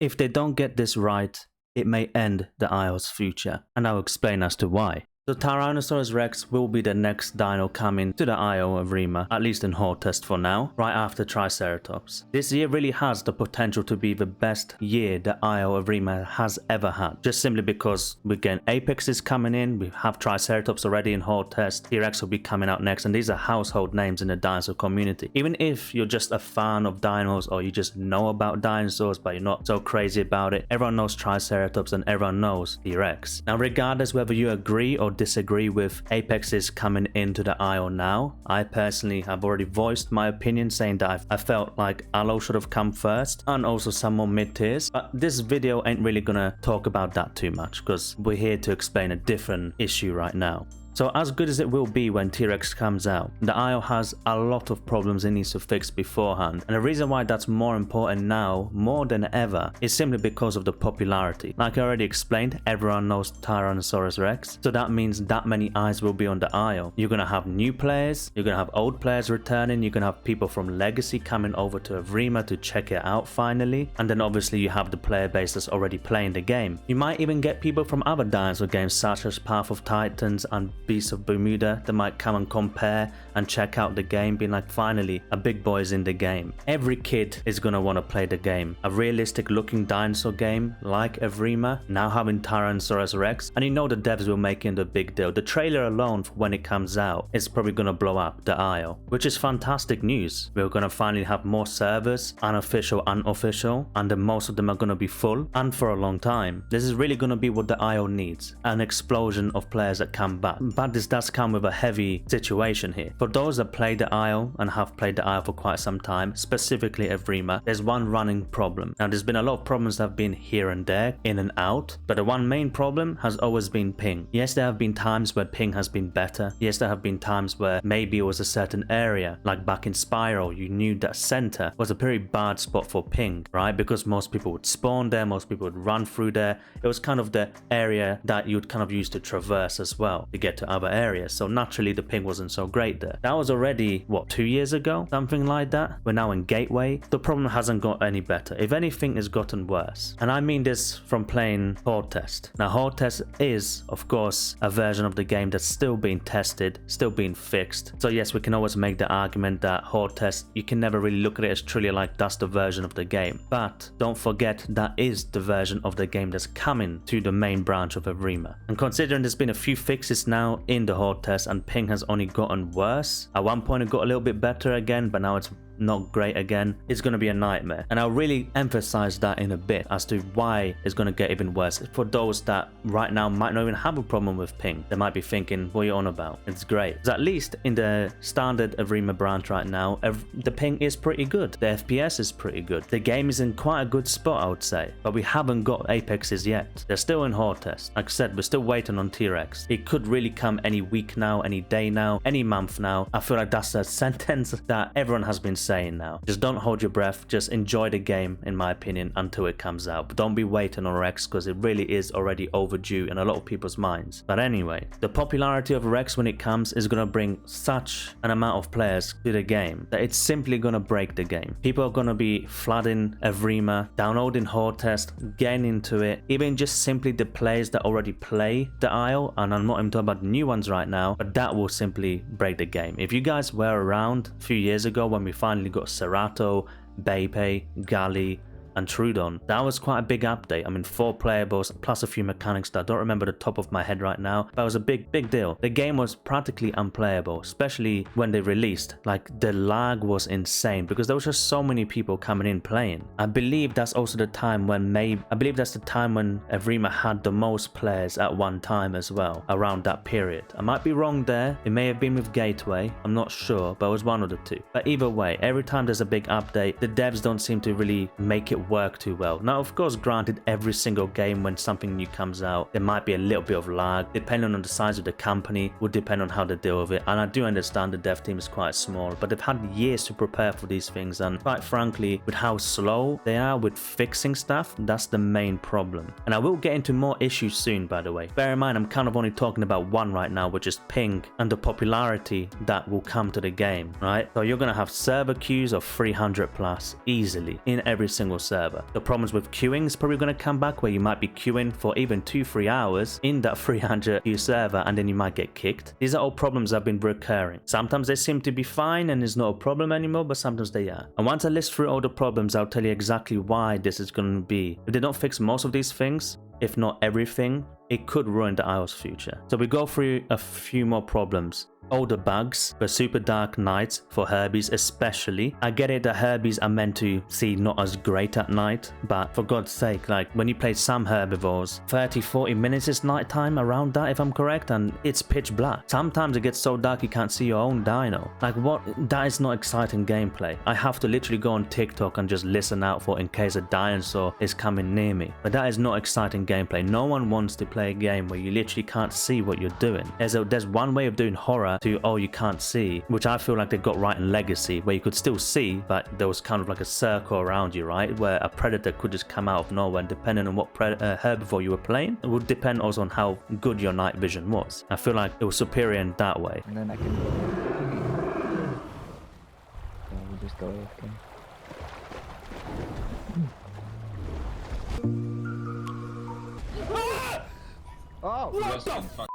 If they don't get this right, it may end the Isle's future, and I'll explain as to why. The Tyrannosaurus Rex will be the next dino coming to the Isle of Evrima, at least in Horde test for now, right after Triceratops. This year really has the potential to be the best year the Isle of Evrima has ever had, just simply because we get Apexes coming in, we have Triceratops already in Horde test, T-Rex will be coming out next, and these are household names in the dinosaur community. Even if you're just a fan of dinos or you just know about dinosaurs but you're not so crazy about it, everyone knows Triceratops and everyone knows T-Rex. Now regardless whether you agree or disagree with Apexes coming into the Isle now, I personally have already voiced my opinion saying that I felt like Allo should have come first and also some more mid tiers, but this video ain't really gonna talk about that too much because we're here to explain a different issue right now. So as good as it will be when T-Rex comes out, the Isle has a lot of problems it needs to fix beforehand, and the reason why that's more important now, more than ever, is simply because of the popularity. Like I already explained, everyone knows Tyrannosaurus Rex, so that means that many eyes will be on the Isle. You're gonna have new players, you're gonna have old players returning, you're gonna have people from Legacy coming over to Evrima to check it out finally, and then obviously you have the player base that's already playing the game. You might even get people from other dinosaur games such as Path of Titans and Beasts of Bermuda that might come and compare and check out the game, being like, finally a big boy is in the game. Every kid is gonna want to play the game. A realistic looking dinosaur game like Evrima, now having Tyrannosaurus Rex, and you know the devs will make it a big deal. The trailer alone for when it comes out is probably gonna blow up the Isle, which is fantastic news. We're gonna finally have more servers, unofficial, unofficial, and then most of them are gonna be full and for a long time. This is really gonna be what the Isle needs, an explosion of players that come back. But this does come with a heavy situation here. For those that play the Isle and have played the Isle for quite some time, specifically Evrima, there's one running problem. Now there's been a lot of problems that have been here and there, in and out, but the one main problem has always been ping. Yes, there have been times where ping has been better. Yes, there have been times where maybe it was a certain area, like back in Spiral, you knew that center was a pretty bad spot for ping, right? Because most people would spawn there, most people would run through there. It was kind of the area that you'd kind of use to traverse as well to get to other areas, so naturally the ping wasn't so great there. That was already, what, 2 years ago? Something like that? We're now in Gateway. The problem hasn't got any better. If anything, it's gotten worse. And I mean this from playing Horde Test. Now Horde Test is, of course, a version of the game that's still being tested, still being fixed. So yes, we can always make the argument that Horde Test, you can never really look at it as truly like that's the version of the game. But don't forget that is the version of the game that's coming to the main branch of Evrima. And considering there's been a few fixes now in the Horde Test and ping has only gotten worse. At one point it got a little bit better again, but now it's not great again. It's going to be a nightmare, and I'll really emphasize that in a bit as to why it's going to get even worse for those that right now might not even have a problem with ping. They might be thinking, what are you on about? It's great. Because at least in the standard Evrima branch right now, the ping is pretty good, the FPS is pretty good, the game is in quite a good spot, I would say, but we haven't got Apexes yet. They're still in Horde Test. Like I said, we're still waiting on T-Rex. It could really come any week now, any day now, any month now. I feel like that's a sentence that everyone has been saying now. Just don't hold your breath, just enjoy the game, in my opinion, until it comes out. But don't be waiting on Rex, because it really is already overdue in a lot of people's minds. But anyway, the popularity of Rex when it comes is going to bring such an amount of players to the game that it's simply going to break the game. People are going to be flooding Evrima, downloading Horde Test, getting into it, even just simply the players that already play the Isle, and I'm not even talking about new ones right now, but that will simply break the game. If you guys were around a few years ago when we finally got Cerato, Bepe, Gali, and Trudon, that was quite a big update. I mean, 4 playables plus a few mechanics that I don't remember the top of my head right now, but it was a big deal. The game was practically unplayable, especially when they released. Like, the lag was insane because there was just so many people coming in playing. I believe that's also the time when Evrima had the most players at one time as well, around that period. I might be wrong there, it may have been with Gateway, I'm not sure, but it was one of the two. But either way, every time there's a big update, the devs don't seem to really make it work too well. Now, of course, granted, every single game when something new comes out, there might be a little bit of lag, depending on the size of the company, would depend on how they deal with it. And I do understand the dev team is quite small, but they've had years to prepare for these things, and quite frankly, with how slow they are with fixing stuff, that's the main problem. And I will get into more issues soon, by the way. Bear in mind, I'm kind of only talking about one right now, which is ping and the popularity that will come to the game, right? So you're gonna have server queues of 300 plus easily in every single server. server. The problems with queuing is probably going to come back, where you might be queuing for even 2-3 hours in that 300 queue server and then you might get kicked. These are all problems that have been recurring. Sometimes they seem to be fine and it's not a problem anymore, but sometimes they are. And once I list through all the problems, I'll tell you exactly why this is going to be. If they don't fix most of these things, if not everything, it could ruin the isle's future. So we go through a few more problems. All the bugs, the super dark nights for herbies especially. I get it that herbies are meant to see not as great at night, but for God's sake, like when you play some herbivores, 30-40 minutes is nighttime, around that if I'm correct, and it's pitch black. Sometimes it gets so dark you can't see your own dino. Like what? That is not exciting gameplay. I have to literally go on TikTok and just listen out for in case a dinosaur is coming near me. But that is not exciting gameplay. No one wants to play a game where you literally can't see what you're doing. There's one way of doing horror to, oh, you can't see, which I feel like they got right in Legacy, where you could still see, but there was kind of like a circle around you, right, where a predator could just come out of nowhere, and depending on what herbivore you were playing, it would depend also on how good your night vision was. I feel like it was superior in that way. And then I can go. So we'll just go AFK. Oh! What the fuck?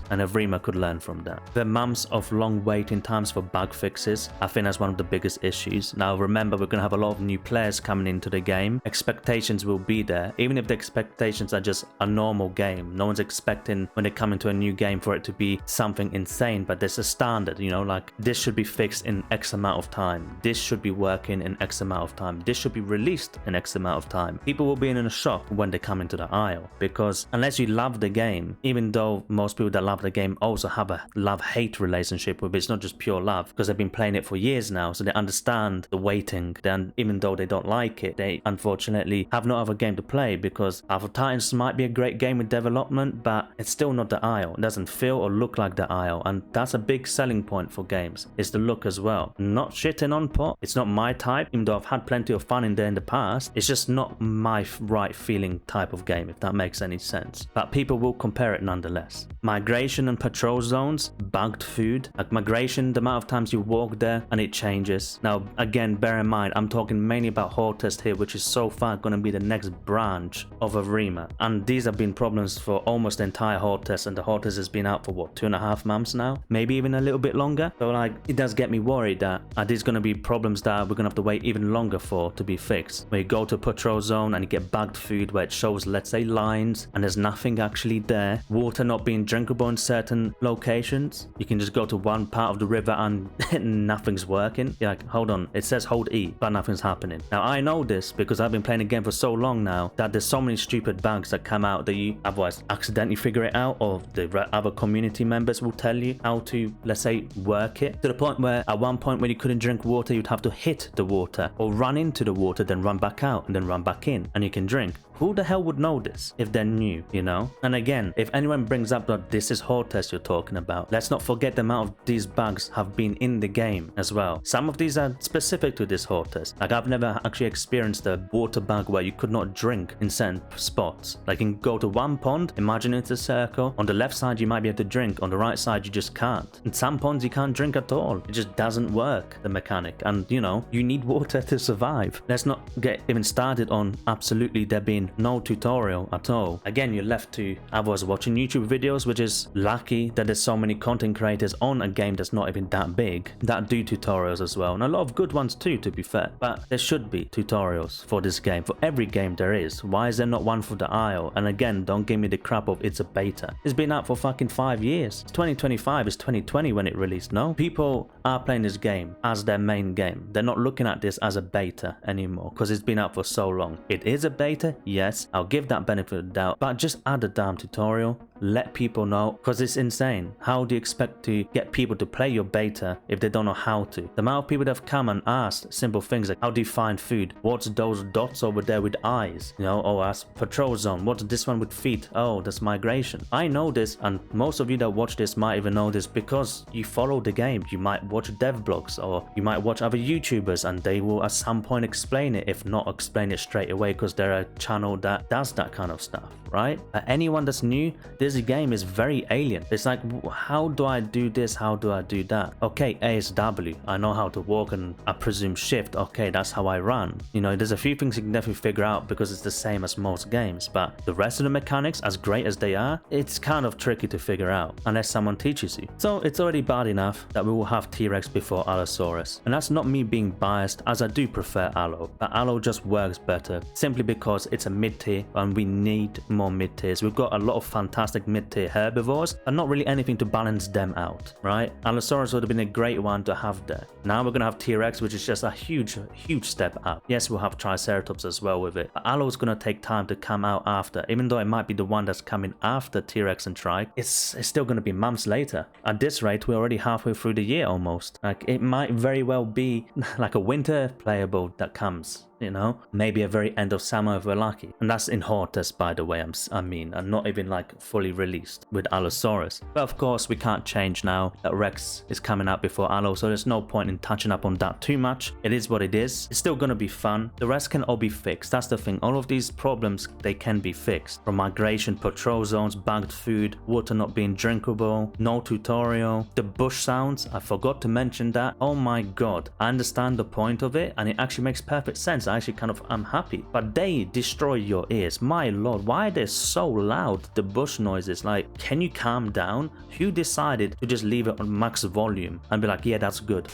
And Evrima could learn from that. The months of long waiting times for bug fixes, I think that's one of the biggest issues. Now remember, we're going to have a lot of new players coming into the game. Expectations will be there, even if the expectations are just a normal game. No one's expecting when they come into a new game for it to be something insane, but there's a standard, you know, like this should be fixed in X amount of time. This should be working in X amount of time. This should be released in X amount of time. People will be in a shock when they come into the Isle, because unless you love the game, even though most people that love the game also have a love-hate relationship with it, it's not just pure love, because they've been playing it for years now, so they understand the waiting. Then even though they don't like it, they unfortunately have no other game to play, because Path of Titans might be a great game with development, but it's still not the Isle. It doesn't feel or look like the Isle, and that's a big selling point for games, is the look as well. Not shitting on Pot, it's not my type, even though I've had plenty of fun in there in the past. It's just not my right feeling type of game, if that makes any sense. But people will compare it nonetheless. Migration and patrol zones, bugged food. Like migration, the amount of times you walk there and it changes. Now again, bear in mind, I'm talking mainly about Hortest here, which is so far going to be the next branch of Evrima. And these have been problems for almost the entire Hortest, and the Hortest has been out for what, 2.5 months now? Maybe even a little bit longer. So like, it does get me worried that these going to be problems that we're going to have to wait even longer for to be fixed. Where you go to a patrol zone and you get bugged food where it shows, let's say, lines and there's nothing actually there. Water not being drinkable in certain locations. You can just go to one part of the river and nothing's working. You're like, hold on, it says hold E, but nothing's happening. Now I know this because I've been playing the game for so long now, that there's so many stupid bugs that come out that you otherwise accidentally figure it out, or the other community members will tell you how to, let's say, work it, to the point where at one point when you couldn't drink water, you'd have to hit the water or run into the water, then run back out and then run back in, and you can drink. Who the hell would know this if they're new, you know? And again, if anyone brings up that this is Hortest you're talking about, let's not forget the amount of these bugs have been in the game as well. Some of these are specific to this Hortest. Like I've never actually experienced a water bug where you could not drink in certain spots. Like you can go to one pond, imagine it's a circle. On the left side you might be able to drink, on the right side you just can't. In some ponds you can't drink at all. It just doesn't work, the mechanic. And you know, you need water to survive. Let's not get even started on absolutely there being no tutorial at all. Again, you're left to others watching YouTube videos, which is lucky that there's so many content creators on a game that's not even that big that do tutorials as well, and a lot of good ones too, to be fair. But there should be tutorials for this game, for every game there is. Why is there not one for the Isle? And again, don't give me the crap of it's a beta. It's been out for fucking 5 years. It's 2025, it's 2020 when it released. No, people are playing this game as their main game. They're not looking at this as a beta anymore because it's been out for so long. It is a beta, yes, I'll give that benefit of the doubt, but just add a damn tutorial. Let people know, because it's insane. How do you expect to get people to play your beta if they don't know how to? The amount of people that have come and asked simple things like, how do you find food? What's those dots over there with eyes? You know, oh, that's patrol zone. What's this one with feet? Oh, that's migration. I know this, and most of you that watch this might even know this because you follow the game. You might watch dev blogs, or you might watch other YouTubers, and they will at some point explain it, if not explain it straight away, because they're a channel that does that kind of stuff, right? For anyone that's new, this game is very alien. It's like, how do I do this? How do I do that? Okay, A is W. I know how to walk and I presume shift. Okay, that's how I run. You know, there's a few things you can definitely figure out because it's the same as most games, but the rest of the mechanics, as great as they are, it's kind of tricky to figure out unless someone teaches you. So it's already bad enough that we will have T-Rex before Allosaurus. And that's not me being biased, as I do prefer Allo, but Allo just works better simply because it's a mid-tier and we need more mid-tiers. We've got a lot of fantastic mid-tier herbivores and not really anything to balance them out, right? Allosaurus would have been a great one to have there. Now we're gonna have T-Rex, which is just a huge step up. Yes, we'll have Triceratops as well with it, but Allo's gonna take time to come out after. Even though it might be the one that's coming after T-Rex and Trike, it's still gonna be months later. At this rate, we're already halfway through the year almost. Like, it might very well be like a winter playable that comes. You know, maybe a very end of summer if we're lucky. And that's in Hortus, by the way, I mean, and not even like fully released with Allosaurus. But of course, we can't change now that Rex is coming out before Allo, so there's no point in touching up on that too much. It is what it is. It's still gonna be fun. The rest can all be fixed. That's the thing. All of these problems, they can be fixed. From migration, patrol zones, bugged food, water not being drinkable, no tutorial, the bush sounds, I forgot to mention that. Oh my god. I understand the point of it, and it actually makes perfect sense. I'm happy, but they destroy your ears. My lord, why are they so loud, the bush noises? Like, can you calm down? Who decided to just leave it on max volume and be like, yeah, that's good?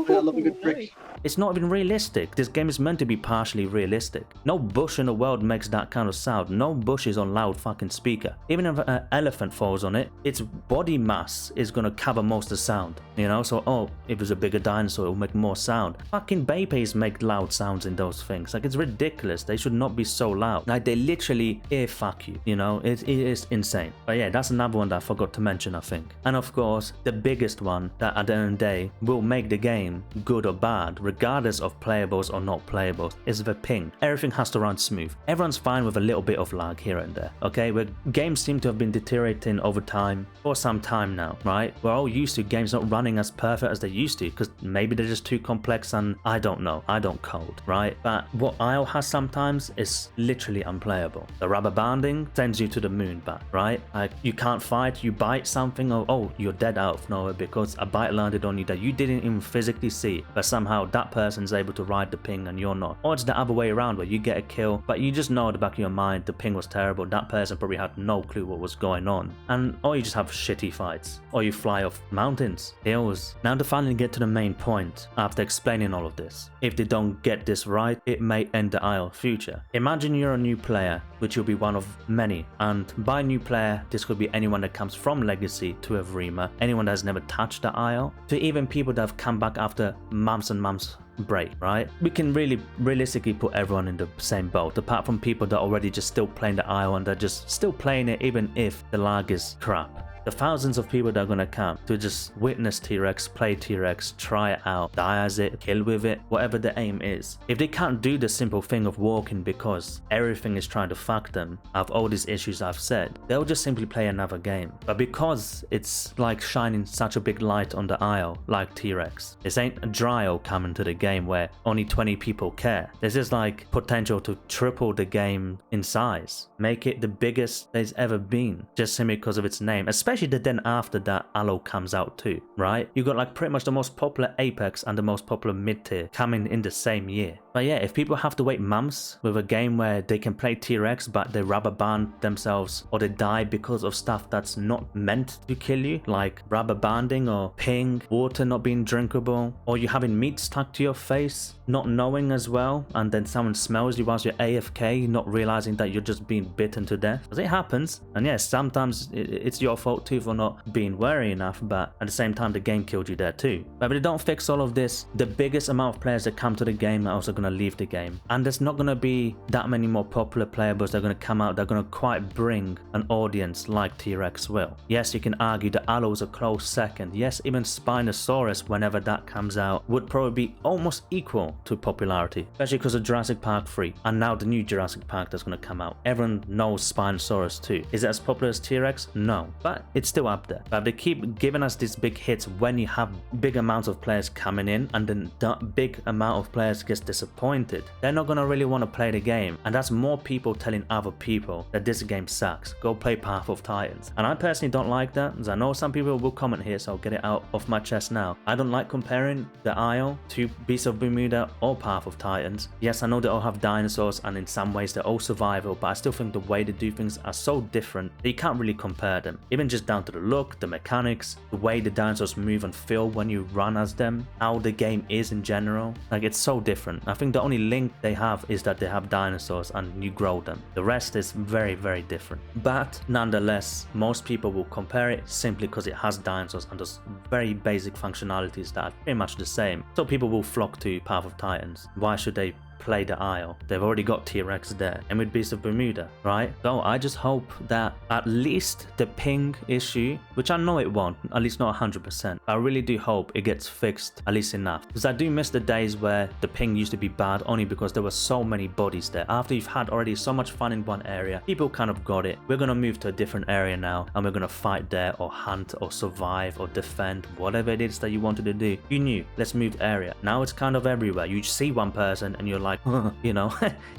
I love a good trick. It's not even realistic. This game is meant to be partially realistic. No bush in the world makes that kind of sound. No bush is on loud fucking speaker. Even if an elephant falls on it, its body mass is gonna cover most of the sound. You know, so if it's a bigger dinosaur, it'll make more sound. Fucking babies make loud sounds in those things. Like, it's ridiculous. They should not be so loud. Like, they literally ear fuck you. You know, it is insane. But yeah, that's another one that I forgot to mention, I think. And of course, the biggest one that at the end of the day will make the game good or bad, regardless of playables or not playables, is the ping. Everything has to run smooth. Everyone's fine with a little bit of lag here and there, okay? Where games seem to have been deteriorating over time for some time now, right? We're all used to games not running as perfect as they used to, because maybe they're just too complex and I don't know. I don't code, right? But what IO has sometimes is literally unplayable. The rubber banding sends you to the moon back, right? Like, you can't fight, you bite something, or oh, you're dead out of nowhere because a bite landed on you that you didn't even physically see, but somehow that person's able to ride the ping and you're not. Or it's the other way around where you get a kill, but you just know at the back of your mind the ping was terrible, that person probably had no clue what was going on. And or you just have shitty fights, or you fly off mountains, hills. Now to finally get to the main point, after explaining all of this, if they don't get this right, it may end the IO future. Imagine you're a new player, which you'll be one of many, and by new player, this could be anyone that comes from Legacy to Evrima, anyone that has never touched the IO, to even people that have come back after months and months break, right? We can really realistically put everyone in the same boat, apart from people that are already just still playing the IO and they're just still playing it even if the lag is crap. The thousands of people that are going to come to just witness T-Rex, play T-Rex, try it out, die as it, kill with it, whatever the aim is. If they can't do the simple thing of walking because everything is trying to fuck them, of all these issues I've said, they'll just simply play another game. But because it's like shining such a big light on the IO, like T-Rex, this ain't a Dryo coming to the game where only 20 people care. This is like potential to triple the game in size, make it the biggest there's ever been, just simply because of its name, especially the then after that Allo comes out too, right? You got like pretty much the most popular Apex and the most popular mid-tier coming in the same year. But yeah, if people have to wait months with a game where they can play T-Rex but they rubber band themselves or they die because of stuff that's not meant to kill you, like rubber banding or ping, water not being drinkable, or you having meat stuck to your face, not knowing as well, and then someone smells you whilst you're AFK, not realizing that you're just being bitten to death. Because it happens, and yes, sometimes it's your fault too for not being wary enough, but at the same time the game killed you there too. But if they don't fix all of this, the biggest amount of players that come to the game are also going to leave the game, and there's not going to be that many more popular playables that are going to come out that are going to quite bring an audience like T-Rex will. Yes, you can argue that Allo is a close second. Yes, even Spinosaurus, whenever that comes out, would probably be almost equal to popularity, especially because of Jurassic Park 3 and now the new Jurassic Park that's going to come out. Everyone knows Spinosaurus too. Is it as popular as T-Rex? No, but it's still up there. But if they keep giving us these big hits when you have big amounts of players coming in and then that big amount of players gets disappointed, they're not gonna really want to play the game. And that's more people telling other people that this game sucks. Go play Path of Titans. And I personally don't like that, as I know some people will comment here, so I'll get it out of my chest now. I don't like comparing the Isle to Beasts of Bermuda or Path of Titans. Yes, I know they all have dinosaurs and in some ways they're all survival, but I still think the way they do things are so different that you can't really compare them. Even just down to the look, the mechanics, the way the dinosaurs move and feel when you run as them, how the game is in general. Like, it's so different. I think the only link they have is that they have dinosaurs and you grow them. The rest is very, very different. But nonetheless, most people will compare it simply because it has dinosaurs and those very basic functionalities that are pretty much the same. So people will flock to Path of Titans. Why should they play the Isle? They've already got T-Rex there, and with Beast of Bermuda, right? So I just hope that at least the ping issue, which I know it won't, at least not 100%, I really do hope it gets fixed at least enough, because I do miss the days where the ping used to be bad only because there were so many bodies there. After you've had already so much fun in one area, people kind of got it. We're gonna move to a different area now, and we're gonna fight there or hunt or survive or defend, whatever it is that you wanted to do. You knew, let's move area. Now it's kind of everywhere. You see one person and you're like, you know,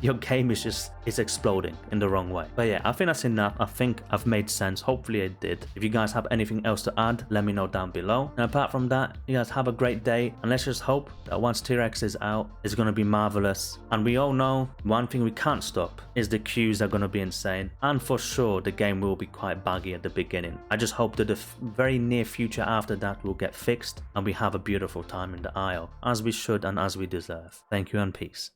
your game is just, it's exploding in the wrong way. But yeah, I think that's enough. I think I've made sense. Hopefully it did. If you guys have anything else to add, let me know down below. And apart from that, you guys have a great day, and let's just hope that once T-Rex is out, it's going to be marvelous. And we all know one thing we can't stop is the queues are going to be insane, and for sure the game will be quite buggy at the beginning. I just hope that the very near future after that will get fixed and we have a beautiful time in the Isle, as we should and as we deserve. Thank you and peace.